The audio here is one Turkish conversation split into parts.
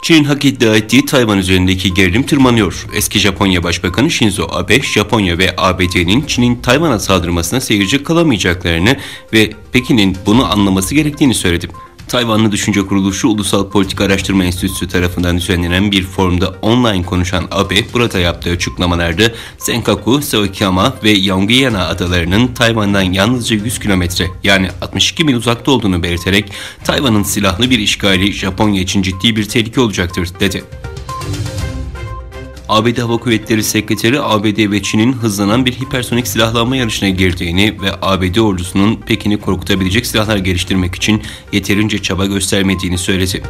Çin'in hak iddia ettiği Tayvan üzerindeki gerilim tırmanıyor. Eski Japonya Başbakanı Shinzo Abe, Japonya ve ABD'nin Çin'in Tayvan'a saldırmasına seyirci kalamayacaklarını ve Pekin'in bunu anlaması gerektiğini söyledi. Tayvanlı Düşünce Kuruluşu Ulusal Politika Araştırma Enstitüsü tarafından düzenlenen bir forumda online konuşan Abe, burada yaptığı açıklamalarda Senkaku, Saokiyama ve Yongyana adalarının Tayvan'dan yalnızca 100 kilometre yani 62 mil uzakta olduğunu belirterek Tayvan'ın silahlı bir işgali Japonya için ciddi bir tehlike olacaktır dedi. ABD Hava Kuvvetleri Sekreteri ABD ve Çin'in hızlanan bir hipersonik silahlanma yarışına girdiğini ve ABD ordusunun Pekin'i korkutabilecek silahlar geliştirmek için yeterince çaba göstermediğini söyledi.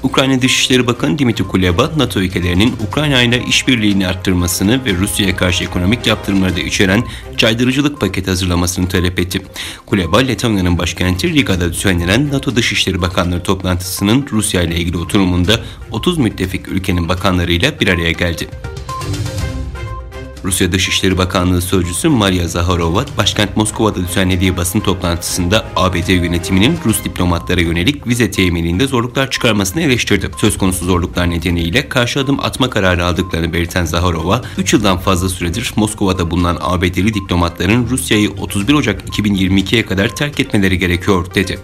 Ukrayna Dışişleri Bakanı Dmytro Kuleba, NATO ülkelerinin Ukrayna ile işbirliğini arttırmasını ve Rusya'ya karşı ekonomik yaptırımları da içeren caydırıcılık paketi hazırlamasını talep etti. Kuleba, Letonya'nın başkenti Riga'da düzenlenen NATO Dışişleri Bakanları toplantısının Rusya ile ilgili oturumunda 30 müttefik ülkenin bakanlarıyla bir araya geldi. Rusya Dışişleri Bakanlığı Sözcüsü Maria Zakharova, başkent Moskova'da düzenlediği basın toplantısında ABD yönetiminin Rus diplomatlara yönelik vize temininde zorluklar çıkarmasını eleştirdi. Söz konusu zorluklar nedeniyle karşı adım atma kararı aldıklarını belirten Zakharova, 3 yıldan fazla süredir Moskova'da bulunan ABD'li diplomatların Rusya'yı 31 Ocak 2022'ye kadar terk etmeleri gerekiyor dedi.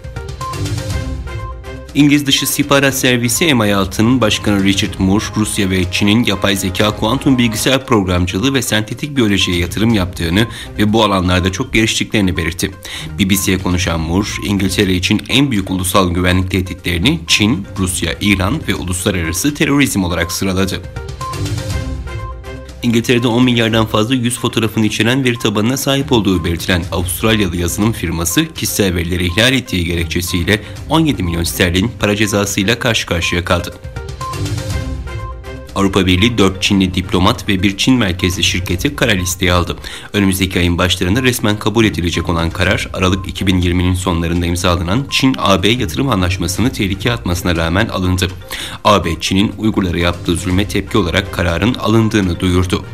İngiliz Dışı İstihbarat Servisi MI6'nın başkanı Richard Moore, Rusya ve Çin'in yapay zeka, kuantum bilgisayar programcılığı ve sentetik biyolojiye yatırım yaptığını ve bu alanlarda çok geliştiklerini belirtti. BBC'ye konuşan Moore, İngiltere için en büyük ulusal güvenlik tehditlerini Çin, Rusya, İran ve uluslararası terörizm olarak sıraladı. İngiltere'de 10 milyardan fazla yüz fotoğrafını içeren veri tabanına sahip olduğu belirtilen Avustralyalı yazılım firması kişisel verileri ihlal ettiği gerekçesiyle 17 milyon sterlin para cezasıyla karşı karşıya kaldı. Avrupa Birliği 4 Çinli diplomat ve bir Çin merkezli şirketi kara listeye aldı. Önümüzdeki ayın başlarında resmen kabul edilecek olan karar, Aralık 2020'nin sonlarında imzalanan Çin-AB yatırım anlaşmasını tehlikeye atmasına rağmen alındı. AB, Çin'in Uygurlara yaptığı zulme tepki olarak kararın alındığını duyurdu.